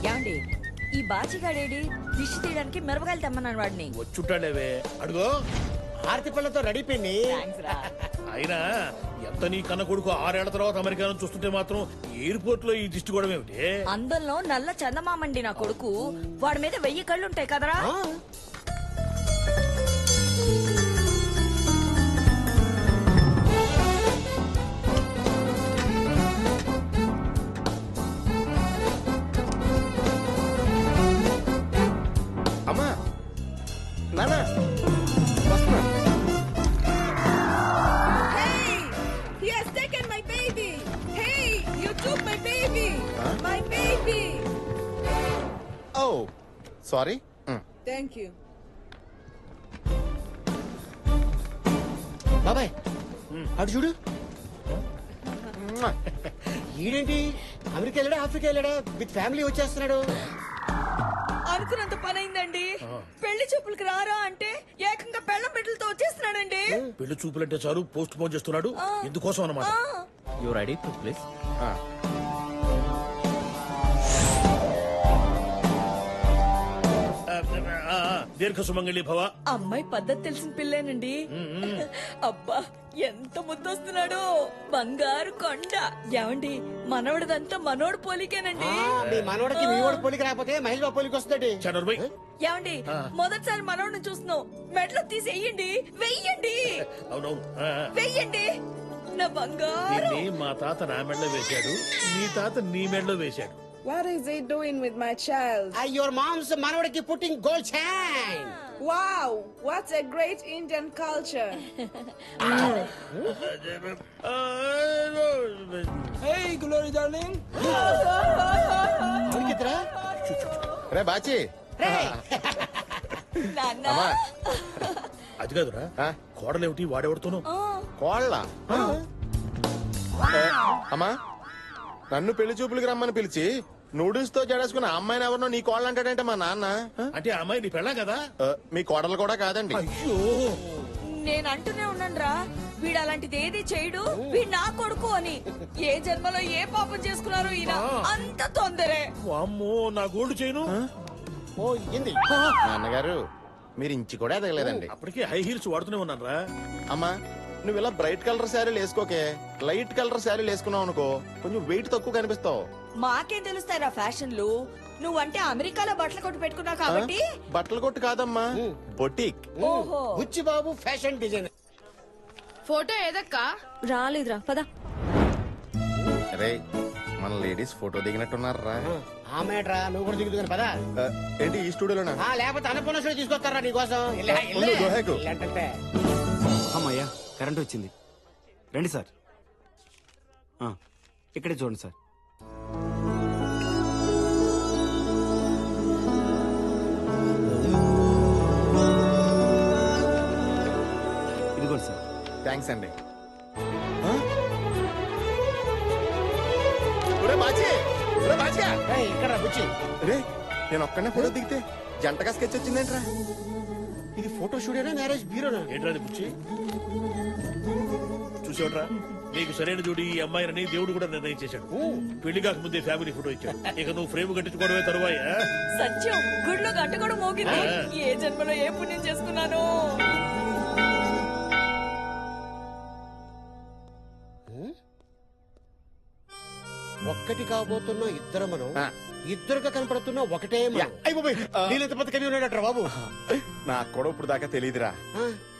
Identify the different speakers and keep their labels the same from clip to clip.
Speaker 1: యాండి ఈ బాచిగాడేడి దిష్టి తీయడానికి మిరపకాయలు తెమ్మన్నాను వాడిని.
Speaker 2: వచ్చుంటాడేవే అడుగో.
Speaker 3: ఆర్తి పళ్ళతో రెడీ పిన్ని.
Speaker 2: అయినా ఎంత నీ కన్న కొడుకు 6 ఏళ్ల తర్వాత అమెరికా నుంచి చూస్తుంటే మాత్రం ఎయిర్పోర్ట్ లో ఈ దిష్టి కూడా ఏమిటి?
Speaker 1: అందంలో నల్ల చందమామండి నా కొడుకు. వాడి మీద 1000 కళ్ళుంటాయి కదరా.
Speaker 4: అమ్మా నాన్న వస్తున్నా. ఓ సారీ.
Speaker 5: Thank you.
Speaker 3: బాబాయ్ అటు చూడు. ఈడేంటి అమెరికా వెళ్ళాడా ఆఫ్రికా వెళ్ళాడా విత్ ఫ్యామిలీ వచ్చేస్తున్నాడు.
Speaker 1: అనుకున్నంత పని అయిందండి. పెళ్లి చూపులకి రారా అంటే ఏకంగా పెళ్ళం బిడ్డలతో వచ్చేస్తున్నాడండి.
Speaker 2: పెళ్లి చూపులంటే చాలు పోస్ట్ పోన్ చేస్తున్నాడు. ఎందుకోసం అన్నమాట.
Speaker 6: Your ID proof please.
Speaker 2: దీర్ఘ సుమంగళి భవ.
Speaker 1: అమ్మాయి పద్ధతి తెలిసిన పిల్లేనండి. అబ్బా ఎంత ముద్దొస్తున్నాడో. బంగారు కొండ. ఏమండి మనవడదంతా మనోడు పోలికేనండి.
Speaker 3: మీ మనోడికి మీ వాడు పోలికి రాకపోతే మహేష్ బాబు పోలికి వస్తాడు.
Speaker 2: చనర్భయ్
Speaker 1: ఏమండి మొదటిసారి మనోడిని చూస్తున్నావు. మెడలో తీసేయండి. వెయ్యండి
Speaker 2: అవునవును
Speaker 1: వెయ్యండి నా బంగారు.
Speaker 2: మా తాత నా మెడలో వేశాడు, నీ తాత నీ మెడలో వేశాడు.
Speaker 5: What is he doing with my child?
Speaker 3: Your moms మనోడికి putting gold chain.
Speaker 5: Wow, what a great Indian culture.
Speaker 6: Hey, Glory darling.
Speaker 4: రే బాచి.
Speaker 1: నాన్న
Speaker 2: అది కాదురా కోడలేమిటి వాడెవడుతోనూ.
Speaker 4: కోళ్ళ అమ్మా నన్ను పెళ్లి చూపులకి రమ్మని పిలిచి నూడిల్స్ తో జడేసుకున్న అమ్మాయిని ఎవరినో నీ కోళ్ళు అంటాడంటే మా నాన్న.
Speaker 2: అంటే ఆ అమ్మాయి నీ పెళ్ళా కదా?
Speaker 4: మీ కోడలు కూడా కాదండి.
Speaker 2: అయ్యో
Speaker 1: నేను అంటూనే ఉన్నానురా వీడు అలాంటిది ఏది చేయడు. వీడు నా కొడుకు అని. ఏ జన్మలో ఏ పాపం చేసుకున్నారో ఈయన. అంత తొందరే.
Speaker 2: అమ్మో నా గోల్డ్ చేయను.
Speaker 3: ఓ ఇంది
Speaker 4: నాన్నగారు మీరు ఇంచి కూడా ఎదగలేదండి.
Speaker 2: అప్పటికే హై హీల్స్ వాడుతూనే ఉన్నాను రా.
Speaker 4: అమ్మా నువ్వు ఇలా బ్రైట్ కలర్ శారీలు వేసుకోకే, లైట్ కలర్ శారీలు వేసుకున్నావు అనుకో కొంచెం వెయిట్ తక్కువ కనిపిస్తావు.
Speaker 1: మాకేం తెలుస్తారా ఫ్యాషన్లు. నువ్వంటే అమెరికాలో బట్టలు కొట్టు పెట్టుకున్నావు కాబట్టి.
Speaker 4: బట్టలు కొట్టు కాదమ్మా బొటిక్.
Speaker 1: ఓహో
Speaker 3: బుచ్చి బాబు ఫ్యాషన్ డిజైనర్.
Speaker 7: ఫోటో ఏదక్కా?
Speaker 1: రాలేదురా పద.
Speaker 4: అరే మన లేడీస్ ఫోటో దిగినట్టున్నారా?
Speaker 3: ఆమెట్రా నువ్వు కూడా దిగుతుంది పదా.
Speaker 4: ఏంటి ఈ స్టూడియోలోనా?
Speaker 3: లేకపోతే అన్నపూర్ణ స్టూడియో తీసుకొస్తారా నీకోసం.
Speaker 6: అమ్మయ్యా కరెంట్ వచ్చింది. రండి సార్. ఇక్కడే చూడండి సార్. ఇదిగోండి సార్.
Speaker 4: థ్యాంక్స్ అండి.
Speaker 3: ఇక్కడ బుచ్చి
Speaker 4: రే నేను ఒక్కనే ఫోటో దిగితే జంటగా స్కెచ్ వచ్చిందేంట్రా?
Speaker 3: ఇది ఫోటో స్టూడియోనా మ్యారేజ్ బ్యూరోనా?
Speaker 2: ఏంట్రా బుచ్చి చూసేవట్రా నీకు సరైన జోడి ఈ అమ్మాయిని దేవుడు కూడా నిర్ణయించేశాడు. పెళ్లి కాక ముందే ఫ్యామిలీ ఫోటో ఇచ్చాడు. ఇక నువ్వు ఫ్రేమ్ కట్టించుకోవడమే తరువాయి.
Speaker 1: సత్యం గుడిలో గంట కూడా మోగింది. ఏ జన్మలో ఏ పుణ్యం చేసుకున్నాను.
Speaker 3: ఒక్కటి కాబోతున్న ఇద్దరు మనం, ఇద్దరుగా కనపడుతున్న ఒకటే నీళ్ళెంత బతికని ఉన్నాడట్రా బాబు.
Speaker 4: నాకు కూడా ఇప్పుడు దాకా తెలియదురా.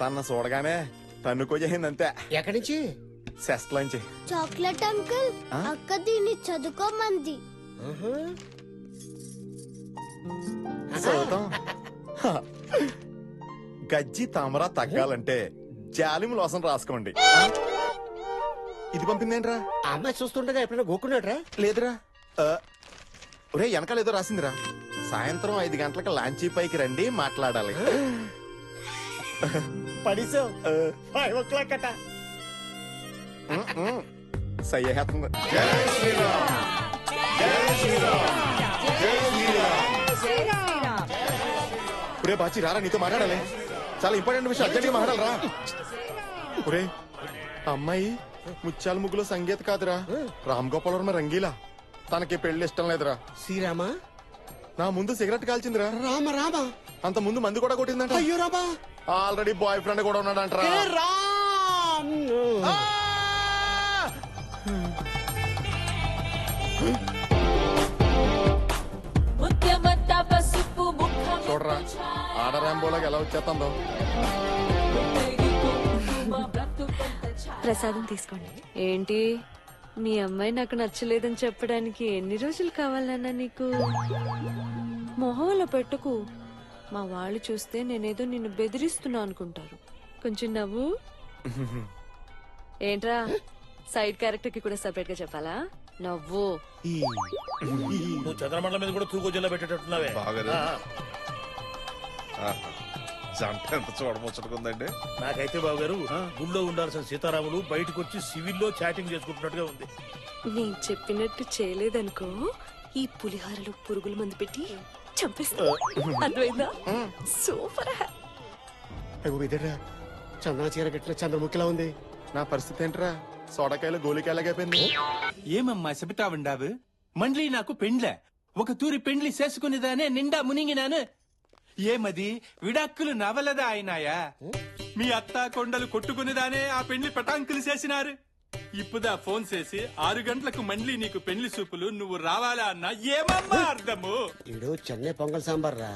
Speaker 4: తన చూడగానే తన్నుకోజేసిందంతే.
Speaker 3: ఎక్కడి నుంచి?
Speaker 4: సెస్ట్లోంచి.
Speaker 8: చాక్లెట్ అంకుల్ అక్క దీన్ని చదువుకోమంది.
Speaker 4: చదువుతాం. గజ్జి తామరా తగ్గాలంటే జాలిం లోసం రాసుకోండి. ఇది పంపిందేంట్రా?
Speaker 3: ఆ అమ్మాయి చూస్తుండగా ఎప్పుడైనా గోక్కున్నాడ్రా?
Speaker 4: లేదురా. ఒరే వెనకాల ఏదో రాసిందిరా. సాయంత్రం 5 గంటలకు లాంచీ పైకి రండి మాట్లాడాలి.
Speaker 3: పడిసావు 5 o'clock అట.
Speaker 4: సయ్యేస్తుంది. ఒరే బాచి రారా నీతో మాట్లాడాలి. చాలా ఇంపార్టెంట్ విషయం అర్జెంట్ గా మాట్లాడాలరా. ఒరే అమ్మాయి ముత్యాల ముగ్గులో సంగీత కాదురా, రామ్ గోపాల్ వర్మ రంగీలా. తనకి పెళ్లి ఇష్టం లేదురా.
Speaker 3: శ్రీరామా
Speaker 4: నా ముందు సిగరెట్ కాల్చిందిరా.
Speaker 3: రామ రామ.
Speaker 4: అంత ముందు మందు కూడా కొట్టిందంట.
Speaker 3: అయ్యో రామా.
Speaker 4: ఆల్రెడీ బాయ్ ఫ్రెండ్ కూడా ఉన్నాడంటరా.
Speaker 3: ఏ రామ్.
Speaker 4: చూడరా ఆడరాంబోలాగా ఎలా వచ్చేస్తుందో.
Speaker 9: ప్రసాదం తీసుకోండి. ఏంటి మీ అమ్మాయి నాకు నచ్చలేదని చెప్పడానికి ఎన్ని రోజులు కావాలన్నా నీకు? మొహంలో పెట్టుకు. మా వాళ్ళు చూస్తే నేనేదో నిన్ను బెదిరిస్తున్నా అనుకుంటారు. కొంచెం నవ్వు. ఏంట్రా సైడ్ క్యారెక్టర్ కి కూడా సెపరేట్ గా చెప్పాలా? నవ్వు.
Speaker 2: నువ్వు చంద్రమండలం మీద కూడా తూకో జిల్లా పెట్టేటట్టున్నావే.
Speaker 4: బాగా జంట ఎంత చూడముచ్చటకుందండి.
Speaker 2: నాకైతే బాబు గారు గుళ్ళో ఉండాల్సిన సీతారాములు బయటకు వచ్చి సివిల్లో చాటింగ్ చేసుకుంటున్నట్టుగా ఉంది.
Speaker 9: నేను చెప్పినట్టు చేయలేదనుకో ఈ పులిహారలో పురుగుల మందు పెట్టి చంపేస్తా. అర్థమైందా? సూపర్.
Speaker 3: ఇదేరా చందన చీర కట్టిన చంద్రముఖిలా ఉంది.
Speaker 4: నా పరిస్థితి ఏంట్రా? సోడకాయలు గోలికాయలాగైపోయింది.
Speaker 10: ఏమమ్మా చెబుతావుండావు? మండ్లీ నాకు పెండ్ల ఒక తూరి పెండ్లి చేసుకునేదానే నిండా మునిగినాను. ఏమది విడాక్కులు నవలదా అయినాయా? మీ అత్త కొండలు కొట్టుకునేదానే ఆ పెండ్లి పటాంకులు చేసినారు. ఇప్పుదా ఫోన్ చేసి 6 గంటలకు మండ్లీ నీకు పెండ్లి సూపులు నువ్వు రావాలా అన్నా ఏమమ్మా అర్థము?
Speaker 3: ఇడు చెన్నై పొంగల్ సాంబార్ రా.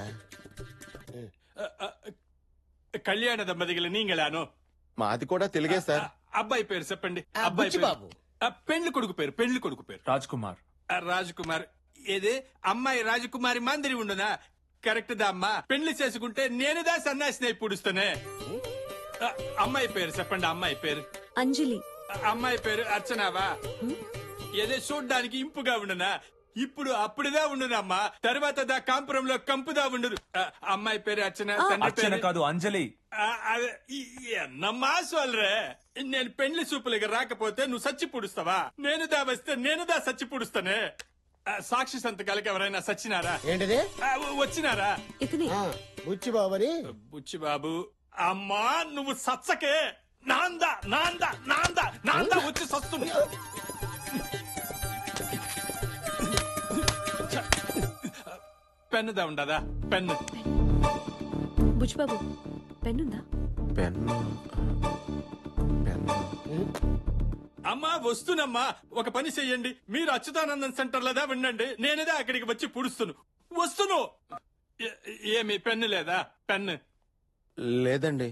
Speaker 10: కళ్యాణ దంపతిగల నీంగలాను.
Speaker 4: మాది కూడా తెలుగే సార్.
Speaker 10: అబ్బాయి పేరు చెప్పండి. అబ్బాయి పేరు. పెండ్లి కొడుకు పేరు. పెండ్లి కొడుకు పేరు
Speaker 6: రాజ్ కుమార్.
Speaker 10: రాజ్ కుమార్. ఏదే అమ్మాయి రాజకుమారి మందిరి ఉండునా? కరెక్ట్ దా అమ్మా. పెళ్లి చేసుకుంటే నేనుదా సన్యాసిని పుడుస్తానే. అమ్మాయి పేరు చెప్పండి. అమ్మాయి పేరు
Speaker 9: అంజలి.
Speaker 10: అమ్మాయి పేరు అర్చనావా? ఏదే చూడ్డానికి ఇంపుగా ఉండునా? ఇప్పుడు అప్పుడుదా ఉండునమ్మా. తర్వాత దా కాంపురంలో కంపుదా ఉండును. అమ్మాయి పేరు అర్చన. తండ్రి పేరు
Speaker 6: కాదు అంజలి.
Speaker 10: ఎన్నమ్మా సోల్రే. నేను పెళ్లి చూపులకి రాకపోతే నువ్వు సచ్చి పుడుస్తావా? నేనుదా వస్తే నేనుదా సచ్చి పుడుస్తానే. సాక్షి సంతకాలకి ఎవరైనా సచ్చినారా?
Speaker 3: ఏంటిది?
Speaker 10: వచ్చినారా?
Speaker 9: ఇతని
Speaker 3: బుచ్చి బాబని.
Speaker 10: బుచ్చి బాబు. అమ్మా నువ్వు సచ్చకే. నాందా నాందా నాందా నాందా వచ్చి సస్తుంది. పెన్నుదా ఉండదా? పెన్ను.
Speaker 9: బుచ్చిబాబు పెన్నుందా?
Speaker 10: అమ్మా వస్తునమ్మా. ఒక పని చెయ్యండి. మీరు అచ్యుతానందన్ సెంటర్ లేదా వినండి. నేనేదా అక్కడికి వచ్చి పుడుస్తును. వస్తును. ఏమి పెన్ను లేదా? పెన్ను
Speaker 4: లేదండి.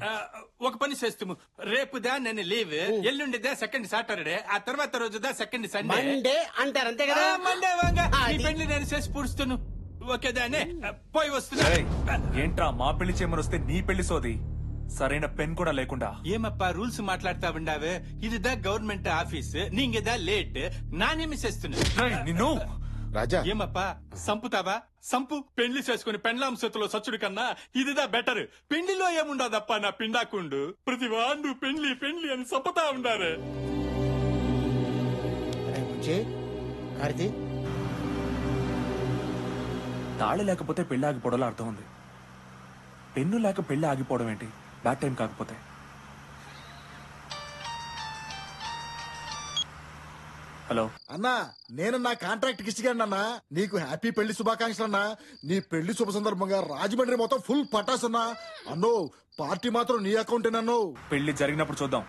Speaker 10: ఒక పని చేస్తాము. రేపుదా నేను లీవ్. ఎల్లుండిదా second Saturday. ఆ తర్వాత రోజుదా సెకండ్ సండే.
Speaker 3: మండే అంటారు అంతే కదా?
Speaker 10: మండే వాంగా నీ పెళ్లి నేను చేసి పుడుస్తును. ఓకేదానే పోయి వస్తున్నా.
Speaker 6: ఏంట్రా మా పెళ్లి చేయమని వస్తే నీ పెళ్లి సోది. సరైన పెన్ కూడా లేకుండా.
Speaker 10: ఏమప్పా రూల్స్ మాట్లాడుతా ఉండావే? ఇదిదా గవర్నమెంట్ ఆఫీస్. నీంగదా లేట్. నానేమి చేస్తున్నా?
Speaker 6: నిన్ను
Speaker 4: రాజా
Speaker 10: ఏమప్పా సంపుతావా? సంపు. పెళ్లి చేసుకుని పెండ్లాంశతులో సచ్చుడు కన్నా ఇదిదా బెటర్. పెళ్లిలో ఏముండదప్పా నా పిండాకుండు. ప్రతి వాండు పెళ్లి పెళ్లి అని సంపుతా ఉండారే.
Speaker 6: తాళి లేకపోతే పెళ్లి ఆగిపోవడంలో అర్థం ఉంది. పెన్ను లేక పెళ్లి ఆగిపోవడం ఏంటి? బ్యాడ్ టైం కాకపోతే. హలో
Speaker 11: అన్నా, నేను నా కాంట్రాక్ట్ ఇచ్చిగాను అన్నా. నీకు హ్యాపీ పెళ్లి శుభాకాంక్షలు అన్నా. నీ పెళ్లి శుభ సందర్భంగా రాజమండ్రి మొత్తం ఫుల్ పటాస్ అన్నా. అన్నో పార్టీ మాత్రం నీ అకౌంటేనన్నో.
Speaker 6: పెళ్లి జరిగినప్పుడు చూద్దాం.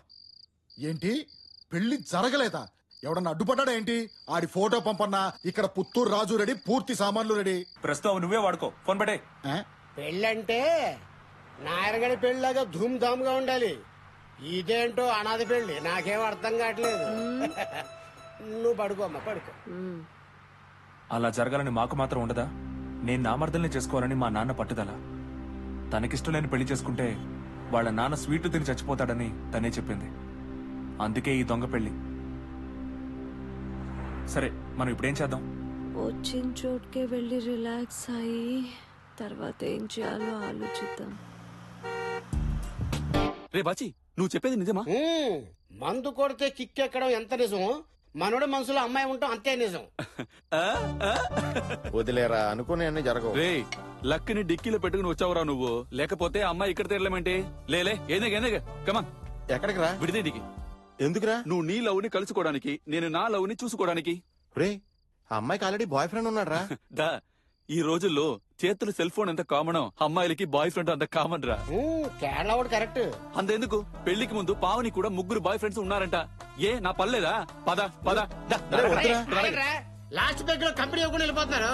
Speaker 11: ఏంటి పెళ్లి జరగలేదా? ఎవడన్నా అడ్డుపడ్డా ఏంటి? ఆడి ఫోటో పంపన్నా. ఇక్కడ పుత్తూరు రాజు రెడీ, పూర్తి సామాన్లు రెడీ.
Speaker 6: ప్రస్తుతం నువ్వే వాడుకో. ఫోన్ పడే.
Speaker 3: పెళ్ళంటే నాయరగడి పెళ్ళలాగా ధూమ్ ధామ్ గా ఉండాలి. ఇదేంటో అనాథ పెళ్లి. నాకేం అర్థం కావట్లేదు. నువ్వు పడుకో అమ్మా, పడుకో.
Speaker 6: అలా జరగాలని మాకు మాత్రం ఉండదా? నేను నామర్దల్ని చేసుకోవాలని మా నాన్న పట్టుదల. తనకిష్టం లేని పెళ్లి చేసుకుంటే వాళ్ళ నాన్న స్వీట్ తిని చచ్చిపోతాడని తనే చెప్పింది. అందుకే ఈ దొంగ పెళ్లి. సరే మనం ఇప్పుడేం చేద్దాం?
Speaker 9: వచ్చిన చోటుకే వెళ్ళి రిలాక్స్ అయ్యి తర్వాత ఏం చేయాలో ఆలోచిద్దాం.
Speaker 6: రే బాచి, నువ్వు చెప్పేది నిజమా?
Speaker 3: మందు కొడితే కిక్ ఎక్కడం ఎంత నిజమో, మనోడు మనసులో అమ్మాయి ఉంటాం అంతే నిజం.
Speaker 4: వదిలేరా అనుకునే అన్ని జరగవు.
Speaker 12: రే లక్కిని డిక్కీలో పెట్టుకుని వచ్చావురా నువ్వు. లేకపోతే అమ్మాయి ఇక్కడ తిరగలేమంటే. లేలే ఏదగ కమాన్.
Speaker 4: ఎక్కడికి రా?
Speaker 12: విడిదేనికి.
Speaker 4: ఎందుకురా?
Speaker 12: నువ్వు నీ లవ్ ని కలుసుకోవడానికి, నేను నా లవ్ ని చూసుకోవడానికి.
Speaker 4: రే ఆ అమ్మాయికి ఆల్రెడీ బాయ్ ఫ్రెండ్ ఉన్నాడు రా.
Speaker 12: దా ఈ రోజుల్లో చేతులు సెల్ ఫోన్ ఎంత కామనో అమ్మాయిలకి బాయ్ ఫ్రెండ్ అంత కామన్ రా.
Speaker 3: కేరళ వాడు కరెక్ట్.
Speaker 12: అంతెందుకు పెళ్లికి ముందు పావని కూడా 3 బాయ్ ఫ్రెండ్స్ ఉన్నారంట. ఏ నా పర్లేదా? పద పద దా, దా, దా.
Speaker 3: లాస్ట్ పెగ్ లో కంపెనీ ఇవ్వకుండా వెళ్ళిపోతున్నారు.